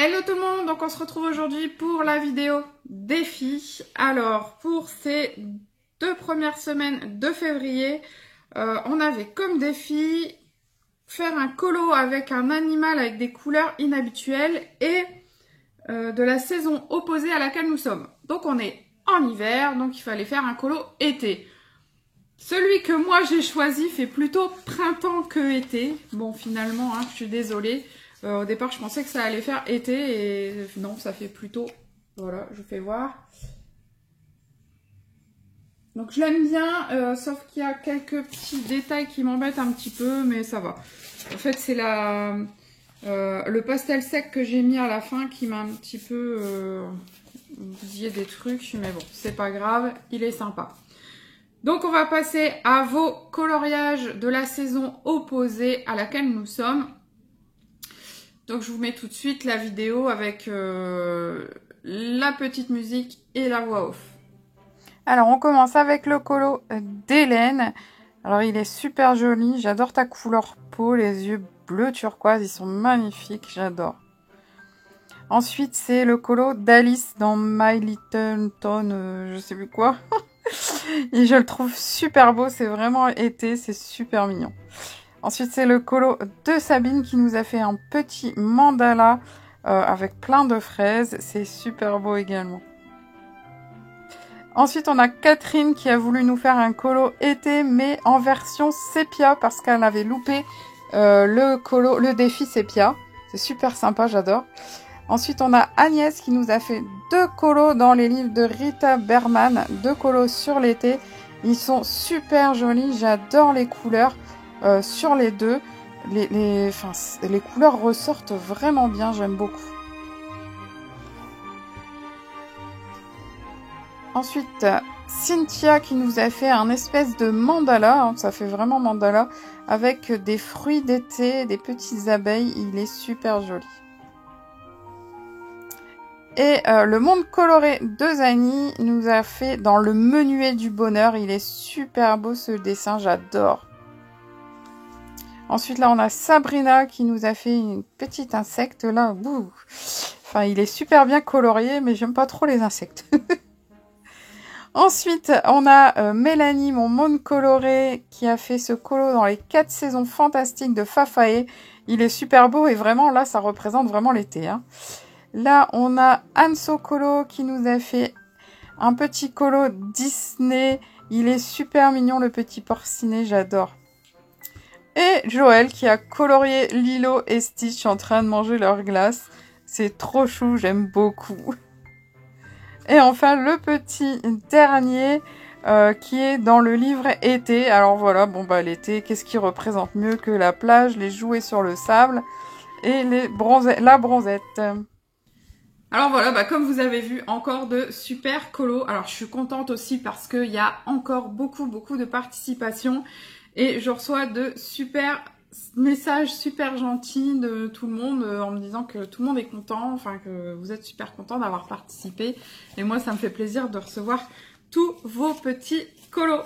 Hello tout le monde, donc on se retrouve aujourd'hui pour la vidéo défi. Alors pour ces 2 premières semaines de février, on avait comme défi faire un colo avec un animal avec des couleurs inhabituelles et de la saison opposée à laquelle nous sommes. Donc on est en hiver, donc il fallait faire un colo été. Celui que moi j'ai choisi fait plutôt printemps que été. Bon finalement, je suis désolée. Au départ, je pensais que ça allait faire été et non, ça fait plutôt... Voilà, je vous fais voir. Donc je l'aime bien, sauf qu'il y a quelques petits détails qui m'embêtent un petit peu, mais ça va. En fait, c'est le pastel sec que j'ai mis à la fin qui m'a un petit peu bousillé des trucs, mais bon, c'est pas grave, il est sympa. Donc on va passer à vos coloriages de la saison opposée à laquelle nous sommes. Donc je vous mets tout de suite la vidéo avec la petite musique et la voix off. Alors on commence avec le colo d'Hélène. Alors il est super joli, j'adore ta couleur peau, les yeux bleu turquoise, ils sont magnifiques, j'adore. Ensuite c'est le colo d'Alice dans My Little Town, je sais plus quoi. Et je le trouve super beau, c'est vraiment été, c'est super mignon. Ensuite, c'est le colo de Sabine qui nous a fait un petit mandala avec plein de fraises. C'est super beau également. Ensuite, on a Catherine qui a voulu nous faire un colo été, mais en version sépia parce qu'elle avait loupé le défi sépia. C'est super sympa, j'adore. Ensuite, on a Agnès qui nous a fait 2 colos dans les livres de Rita Berman. 2 colos sur l'été. Ils sont super jolis, j'adore les couleurs. Sur les deux, les couleurs ressortent vraiment bien, j'aime beaucoup. Ensuite, Cynthia qui nous a fait un espèce de mandala, ça fait vraiment mandala, avec des fruits d'été, des petites abeilles, il est super joli. Et le monde coloré de Zani nous a fait dans le menuet du bonheur, il est super beau ce dessin, j'adore. Ensuite, là, on a Sabrina qui nous a fait une petite insecte, là. Bouh. Enfin, il est super bien colorié, mais j'aime pas trop les insectes. Ensuite, on a Mélanie, mon monde coloré, qui a fait ce colo dans les 4 saisons fantastiques de Fafaé. Il est super beau et vraiment, là, ça représente vraiment l'été. Là, on a Anso Colo qui nous a fait un petit colo Disney. Il est super mignon, le petit porcinet, j'adore. Et Joël qui a colorié Lilo et Stitch en train de manger leur glace. C'est trop chou, j'aime beaucoup. Et enfin, le petit dernier qui est dans le livre été. Alors voilà, bon bah l'été, qu'est-ce qui représente mieux que la plage, les jouets sur le sable et la bronzette. Alors voilà, bah comme vous avez vu, encore de super colos. Alors je suis contente aussi parce qu'il y a encore beaucoup de participation. Et je reçois de super messages super gentils de tout le monde en me disant que tout le monde est content, enfin que vous êtes super content d'avoir participé. Et moi, ça me fait plaisir de recevoir tous vos petits colos.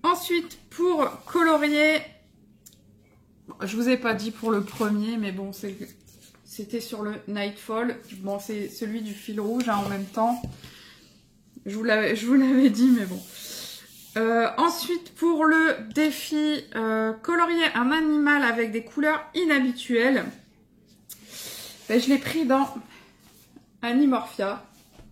Ensuite, pour colorier, je vous ai pas dit pour le premier, mais bon, c'était sur le Nightfall. Bon, c'est celui du fil rouge en même temps. Je vous l'avais dit, mais bon. Ensuite, pour le défi colorier un animal avec des couleurs inhabituelles, ben, je l'ai pris dans Animorphia.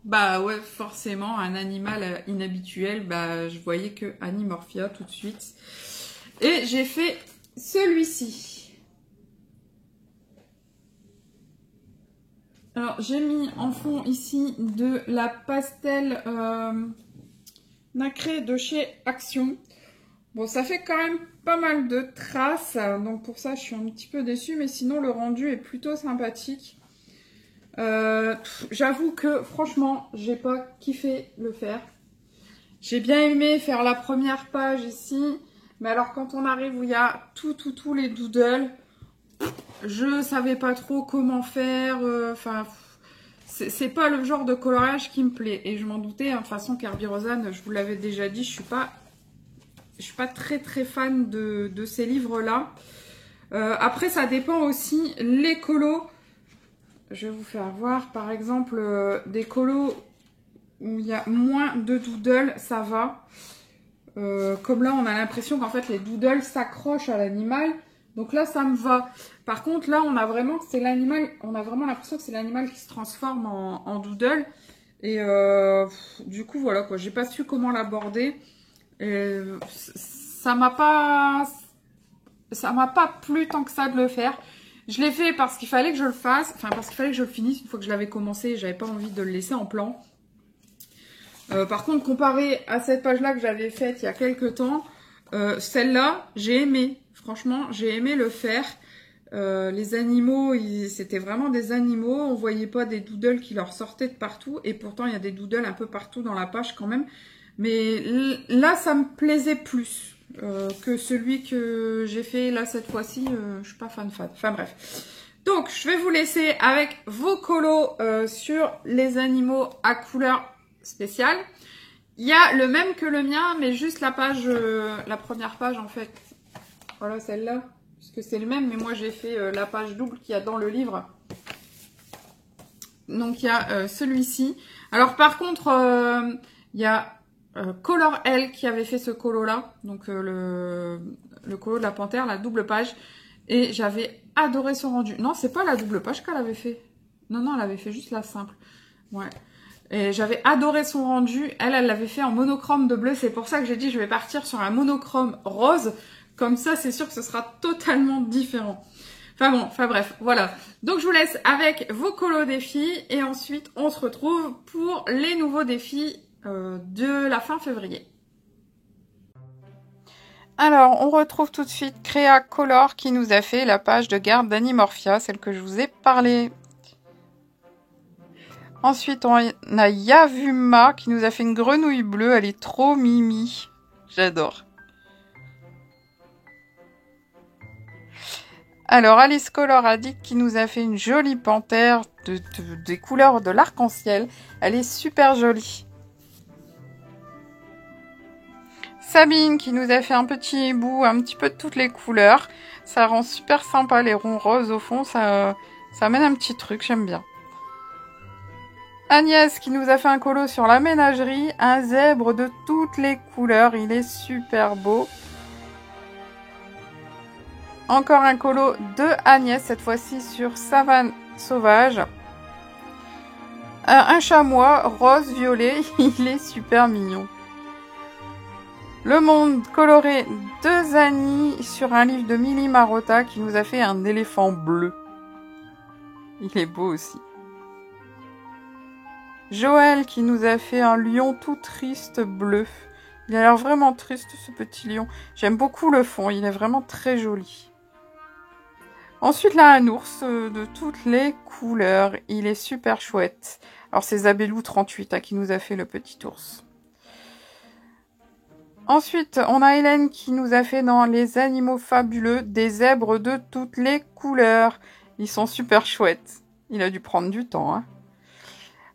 Bah ouais, forcément, un animal inhabituel, bah je voyais que Animorphia tout de suite. Et j'ai fait celui-ci. Alors, j'ai mis en fond ici de la pastel... nacré de chez Action. Bon, ça fait quand même pas mal de traces, donc pour ça je suis un petit peu déçue, mais sinon le rendu est plutôt sympathique. J'avoue que franchement, j'ai pas kiffé le faire. J'ai bien aimé faire la première page ici, mais alors quand on arrive où il y a tous les doodles, je savais pas trop comment faire, enfin... c'est pas le genre de coloriage qui me plaît. Et je m'en doutais, de toute façon, Kerby Rosanne, je vous l'avais déjà dit, je suis pas très fan de ces livres-là. Après, ça dépend aussi, les colos. je vais vous faire voir, par exemple, des colos où il y a moins de doodles, ça va. Comme là, on a l'impression qu'en fait, les doodles s'accrochent à l'animal. Donc là, ça me va. Par contre, là, on a vraiment que c'est l'animal, on a vraiment l'impression que c'est l'animal qui se transforme en doodle. Et du coup, voilà quoi. J'ai pas su comment l'aborder. Ça m'a pas plu tant que ça de le faire. Je l'ai fait parce qu'il fallait que je le fasse, enfin parce qu'il fallait que je le finisse une fois que je l'avais commencé. J'avais pas envie de le laisser en plan. Par contre, comparé à cette page-là que j'avais faite il y a quelques temps, celle-là, j'ai aimé. Franchement, j'ai aimé le faire. Les animaux, c'était vraiment des animaux. On voyait pas des doodles qui leur sortaient de partout. Et pourtant, il y a des doodles un peu partout dans la page quand même. Mais là, ça me plaisait plus que celui que j'ai fait là cette fois-ci. Je suis pas fan. Enfin bref. Donc, je vais vous laisser avec vos colos sur les animaux à couleur spéciale. Il y a le même que le mien, mais juste la page, la première page en fait. Voilà celle-là. Puisque c'est le même, mais moi j'ai fait la page double qu'il y a dans le livre. Donc il y a celui-ci. Alors par contre, il y a Color L qui avait fait ce colo-là. Donc le colo de la panthère, la double page. Et j'avais adoré son rendu. Non, c'est pas la double page qu'elle avait fait. Non, elle avait fait juste la simple. Ouais. Et j'avais adoré son rendu. Elle l'avait fait en monochrome de bleu. C'est pour ça que j'ai dit je vais partir sur un monochrome rose. Comme ça, c'est sûr que ce sera totalement différent. Enfin bref, voilà. Donc je vous laisse avec vos colos défis. Et ensuite, on se retrouve pour les nouveaux défis de la fin février. Alors, on retrouve tout de suite Créa Color qui nous a fait la page de garde d'Animorphia, celle que je vous ai parlé. Ensuite, on a Yavuma qui nous a fait une grenouille bleue. Elle est trop mimi. J'adore. Alors, Alice Color Addict qui nous a fait une jolie panthère des couleurs de l'arc-en-ciel. Elle est super jolie. Sabine qui nous a fait un petit hibou, un petit peu de toutes les couleurs. Ça rend super sympa les ronds roses au fond. Ça amène un petit truc, j'aime bien. Agnès qui nous a fait un colo sur la ménagerie. Un zèbre de toutes les couleurs. Il est super beau. Encore un colo de Agnès, cette fois-ci sur Savane Sauvage. Un chamois rose-violet. Il est super mignon. Le monde coloré de Zani sur un livre de Mili Marotta qui nous a fait un éléphant bleu. Il est beau aussi. Joël qui nous a fait un lion tout triste bleu. Il a l'air vraiment triste ce petit lion. J'aime beaucoup le fond, il est vraiment très joli. Ensuite là un ours de toutes les couleurs. Il est super chouette. Alors c'est Zabelou 38 qui nous a fait le petit ours. Ensuite, on a Hélène qui nous a fait dans les animaux fabuleux des zèbres de toutes les couleurs. Ils sont super chouettes. Il a dû prendre du temps. Hein.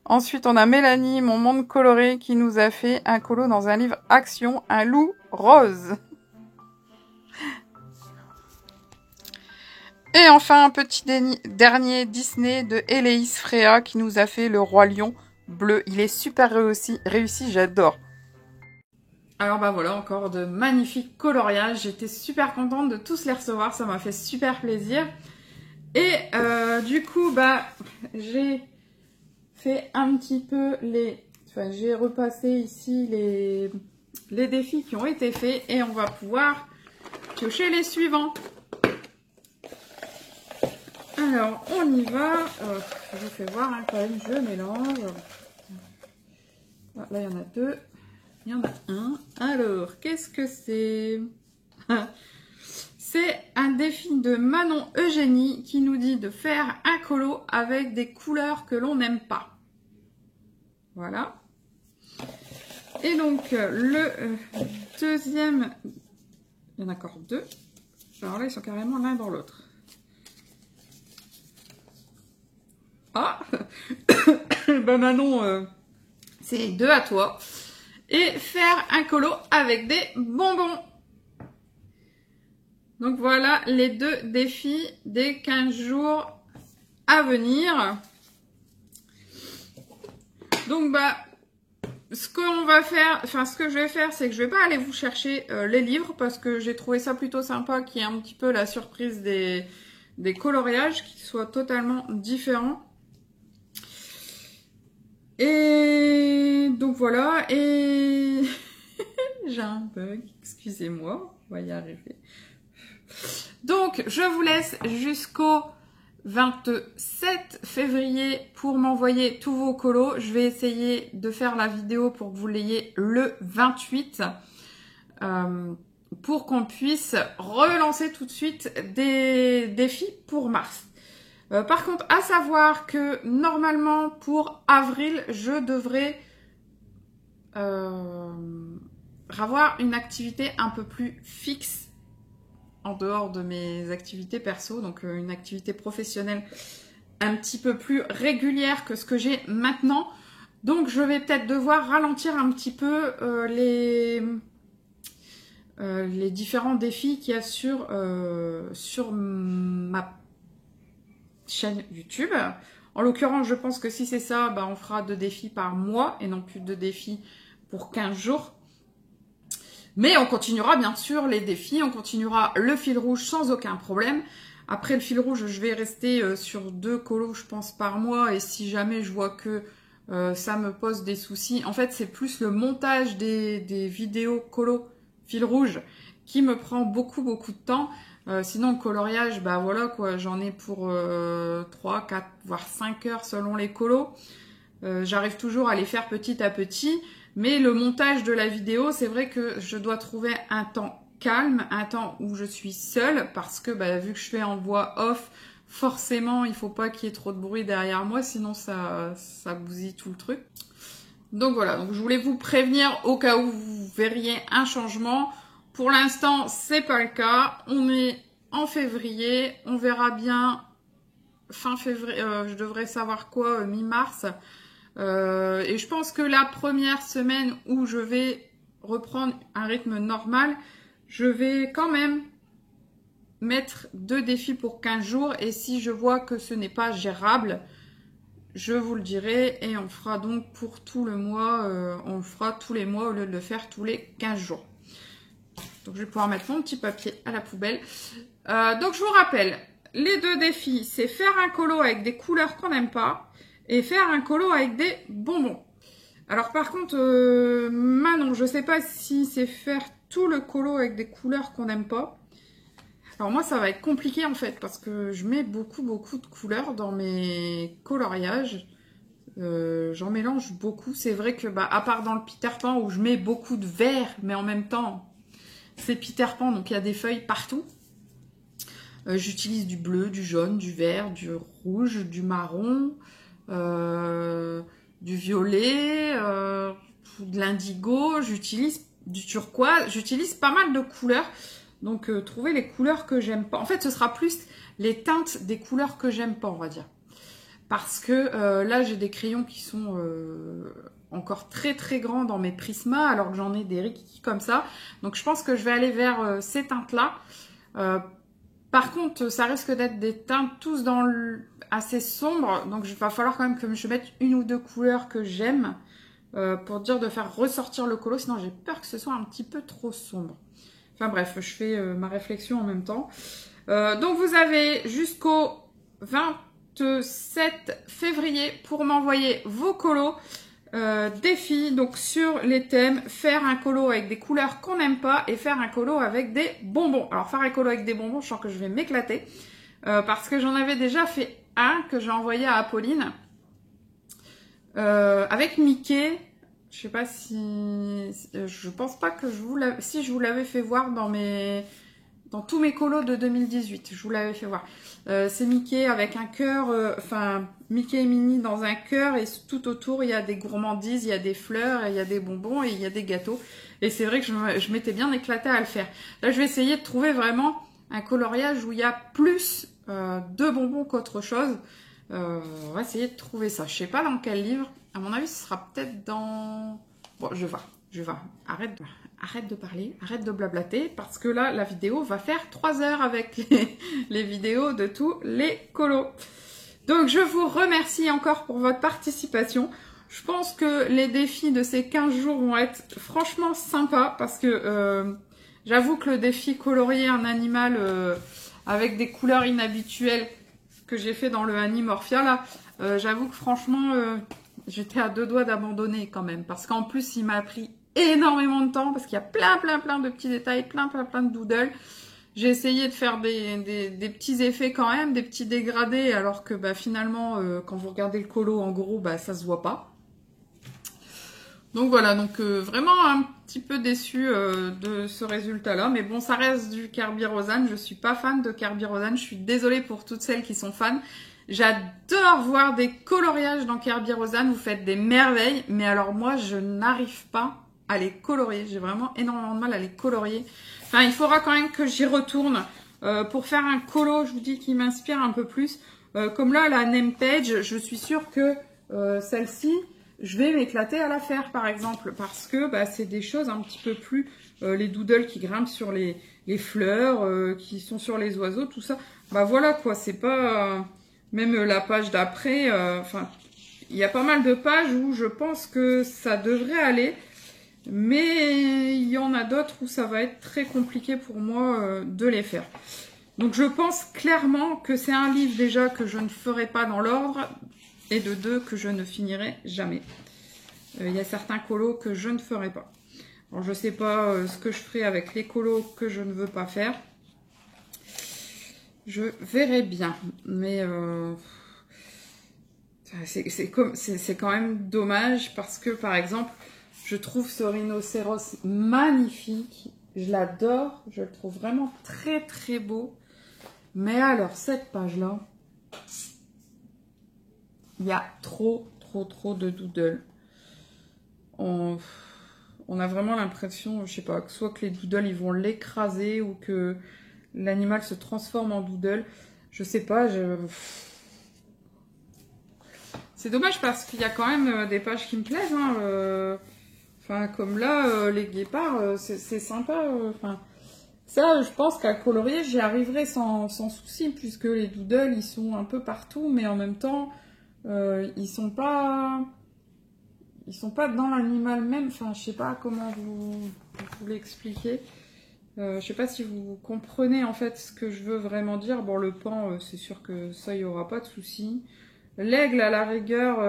Ensuite, on a Mélanie, mon monde coloré, qui nous a fait un colo dans un livre Action, un loup rose. Et enfin, un petit dernier Disney de Héléis Fréa qui nous a fait le roi lion bleu. Il est super réussi, j'adore. Alors bah voilà, encore de magnifiques coloriages. J'étais super contente de tous les recevoir, ça m'a fait super plaisir. Et du coup, bah j'ai fait un petit peu j'ai repassé ici les défis qui ont été faits et on va pouvoir piocher les suivants. Alors, on y va. Je vous fais voir quand même, je mélange. Là, il y en a deux. Il y en a un. Alors, qu'est-ce que c'est? C'est un défi de Manon Eugénie qui nous dit de faire un colo avec des couleurs que l'on n'aime pas. Voilà. Et donc, le deuxième... Il y en a encore deux. Alors là, ils sont carrément l'un dans l'autre. Ah ben Manon, c'est deux à toi. Et faire un colo avec des bonbons. Donc voilà les deux défis des 15 jours à venir. Donc bah ce qu'on va faire, enfin ce que je vais faire, c'est que je vais pas aller vous chercher les livres parce que j'ai trouvé ça plutôt sympa qu'il y ait un petit peu la surprise des coloriages qui soient totalement différents. Et donc voilà, et j'ai un bug, excusez-moi, on va y arriver. Donc je vous laisse jusqu'au 27 février pour m'envoyer tous vos colos. Je vais essayer de faire la vidéo pour que vous l'ayez le 28 pour qu'on puisse relancer tout de suite des défis pour mars. Par contre, à savoir que normalement pour avril, je devrais avoir une activité un peu plus fixe en dehors de mes activités perso, donc une activité professionnelle un petit peu plus régulière que ce que j'ai maintenant. Donc je vais peut-être devoir ralentir un petit peu les différents défis qu'il y a sur ma chaîne YouTube. En l'occurrence, je pense que si c'est ça, bah, on fera 2 défis par mois et non plus 2 défis pour 15 jours. Mais on continuera bien sûr les défis, on continuera le fil rouge sans aucun problème. Après le fil rouge, je vais rester sur 2 colos, je pense, par mois. Et si jamais je vois que ça me pose des soucis, en fait, c'est plus le montage des vidéos colos fil rouge qui me prend beaucoup de temps. Sinon, le coloriage, bah voilà quoi, j'en ai pour 3, 4, voire 5 heures selon les colos. J'arrive toujours à les faire petit à petit. Mais le montage de la vidéo, c'est vrai que je dois trouver un temps calme, un temps où je suis seule, parce que bah, vu que je fais en voix off, forcément, il faut pas qu'il y ait trop de bruit derrière moi, sinon ça bousille tout le truc. Donc voilà, donc je voulais vous prévenir au cas où vous verriez un changement. Pour l'instant, c'est pas le cas. On est en février, on verra bien fin février, je devrais savoir quoi, mi-mars. Et je pense que la première semaine où je vais reprendre un rythme normal, je vais quand même mettre 2 défis pour 15 jours. Et si je vois que ce n'est pas gérable, je vous le dirai. Et on fera donc pour tout le mois, on le fera tous les mois au lieu de le faire tous les 15 jours. Donc je vais pouvoir mettre mon petit papier à la poubelle. Donc je vous rappelle, les 2 défis, c'est faire un colo avec des couleurs qu'on n'aime pas et faire un colo avec des bonbons. Alors par contre, Manon, je sais pas si c'est faire tout le colo avec des couleurs qu'on n'aime pas. Alors moi, ça va être compliqué en fait, parce que je mets beaucoup de couleurs dans mes coloriages. J'en mélange beaucoup. C'est vrai que, bah, à part dans le Peter Pan, où je mets beaucoup de vert, mais en même temps, c'est Peter Pan, donc il y a des feuilles partout. J'utilise du bleu, du jaune, du vert, du rouge, du marron... du violet, de l'indigo, j'utilise du turquoise, j'utilise pas mal de couleurs. Donc trouver les couleurs que j'aime pas. En fait, ce sera plus les teintes des couleurs que j'aime pas, on va dire. Parce que là, j'ai des crayons qui sont encore très grands dans mes Prisma, alors que j'en ai des rikiki comme ça. Donc je pense que je vais aller vers ces teintes-là. Par contre, ça risque d'être des teintes tous assez sombres. Donc, il va falloir quand même que je mette 1 ou 2 couleurs que j'aime pour dire de faire ressortir le colo. Sinon, j'ai peur que ce soit un petit peu trop sombre. Enfin bref, je fais ma réflexion en même temps. Donc, vous avez jusqu'au 27 février pour m'envoyer vos colos. Défi donc sur les thèmes, faire un colo avec des couleurs qu'on n'aime pas et faire un colo avec des bonbons. Alors faire un colo avec des bonbons, je sens que je vais m'éclater parce que j'en avais déjà fait un que j'ai envoyé à Apolline avec Mickey. Je sais pas si je pense pas que si je vous l'avais fait voir dans tous mes colos de 2018, je vous l'avais fait voir. C'est Mickey avec un cœur, enfin Mickey et Minnie dans un cœur, et tout autour il y a des gourmandises, il y a des fleurs, il y a des bonbons et il y a des gâteaux. Et c'est vrai que je m'étais bien éclatée à le faire. Là je vais essayer de trouver vraiment un coloriage où il y a plus de bonbons qu'autre chose. On va essayer de trouver ça. Je sais pas dans quel livre. À mon avis ce sera peut-être dans... Bon, je vais voir. Arrête de parler, arrête de blablater, parce que là, la vidéo va faire 3 heures avec les vidéos de tous les colos. Donc je vous remercie encore pour votre participation. Je pense que les défis de ces 15 jours vont être franchement sympas parce que j'avoue que le défi colorier un animal avec des couleurs inhabituelles que j'ai fait dans le Animorphia là, j'avoue que franchement j'étais à deux doigts d'abandonner quand même parce qu'en plus il m'a pris énormément de temps parce qu'il y a plein de petits détails, plein de doodles. J'ai essayé de faire des petits effets quand même, des petits dégradés, alors que bah, finalement, quand vous regardez le colo, en gros, bah, ça se voit pas. Donc voilà, donc vraiment un petit peu déçue de ce résultat-là. Mais bon, ça reste du Kerberosan. Je suis pas fan de Kerberosan. Je suis désolée pour toutes celles qui sont fans. J'adore voir des coloriages dans Kerberosan. Vous faites des merveilles. Mais alors moi, je n'arrive pas à les colorier. J'ai vraiment énormément de mal à les colorier. Enfin, il faudra quand même que j'y retourne pour faire un colo, je vous dis, qui m'inspire un peu plus. Comme là, la name page, je suis sûre que celle-ci, je vais m'éclater à la faire, par exemple. Parce que bah, c'est des choses un petit peu plus... les doodles qui grimpent sur les fleurs, qui sont sur les oiseaux, tout ça. Bah voilà, quoi. C'est pas... même la page d'après... Enfin, il y a pas mal de pages où je pense que ça devrait aller. Mais il y en a d'autres où ça va être très compliqué pour moi de les faire. Donc je pense clairement que c'est un livre déjà que je ne ferai pas dans l'ordre et de deux que je ne finirai jamais. Il y a certains colos que je ne ferai pas. Alors je ne sais pas ce que je ferai avec les colos que je ne veux pas faire. Je verrai bien. Mais c'est quand même dommage parce que par exemple... Je trouve ce rhinocéros magnifique. Je l'adore. Je le trouve vraiment très beau. Mais alors, cette page-là, il y a trop de doodles. On a vraiment l'impression, je sais pas, que soit que les doodles, ils vont l'écraser ou que l'animal se transforme en doodle. Je sais pas, c'est dommage parce qu'il y a quand même des pages qui me plaisent, hein. Enfin, comme là, les guépards, c'est sympa. Enfin, ça, je pense qu'à colorier, j'y arriverai sans souci, puisque les doodles, ils sont un peu partout, mais en même temps, ils sont pas dans l'animal même. Enfin, je sais pas comment vous l'expliquer. Je sais pas si vous comprenez en fait ce que je veux vraiment dire. Bon, le pan, c'est sûr que ça, il y aura pas de souci. L'aigle, à la rigueur,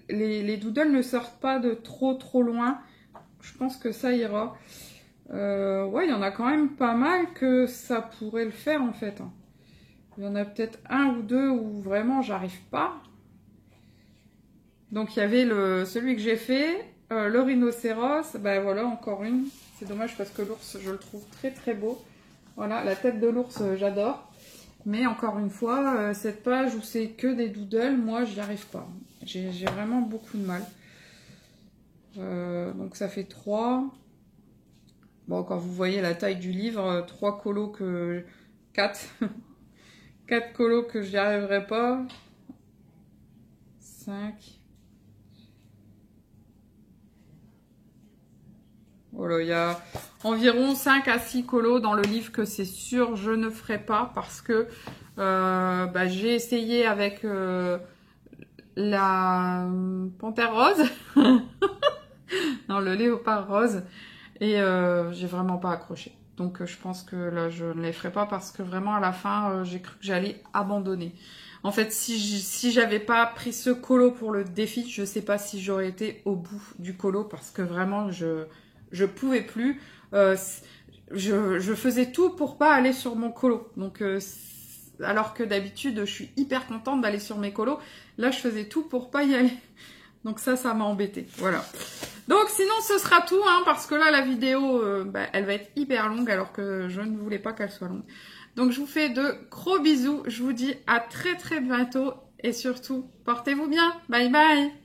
les doodles ne sortent pas de trop loin. Je pense que ça ira. Ouais, il y en a quand même pas mal que ça pourrait le faire, en fait. Il y en a peut-être un ou deux où vraiment j'arrive pas. Donc, il y avait celui que j'ai fait, le rhinocéros. Ben voilà, encore une. C'est dommage parce que l'ours, je le trouve très beau. Voilà, la tête de l'ours, j'adore. Mais encore une fois, cette page où c'est que des doodles, moi, j'y arrive pas. J'ai vraiment beaucoup de mal. Donc ça fait 3. Bon, quand vous voyez la taille du livre, 3 colos que... 4. 4 colos que j'y arriverai pas. 5. Voilà, il y a environ 5 à 6 colos dans le livre que c'est sûr je ne ferai pas parce que bah, j'ai essayé avec la panthère rose, non, le léopard rose, et j'ai vraiment pas accroché. Donc je pense que là je ne les ferai pas parce que vraiment à la fin j'ai cru que j'allais abandonner. En fait, si j'avais pas pris ce colo pour le défi, je sais pas si j'aurais été au bout du colo parce que vraiment je pouvais plus. Je faisais tout pour pas aller sur mon colo. Donc, alors que d'habitude, je suis hyper contente d'aller sur mes colos. Là, je faisais tout pour pas y aller. Donc ça m'a embêtée. Voilà. Donc, sinon, ce sera tout, hein, parce que là, la vidéo, bah, elle va être hyper longue, alors que je ne voulais pas qu'elle soit longue. Donc, je vous fais de gros bisous. Je vous dis à très bientôt. Et surtout, portez-vous bien. Bye bye.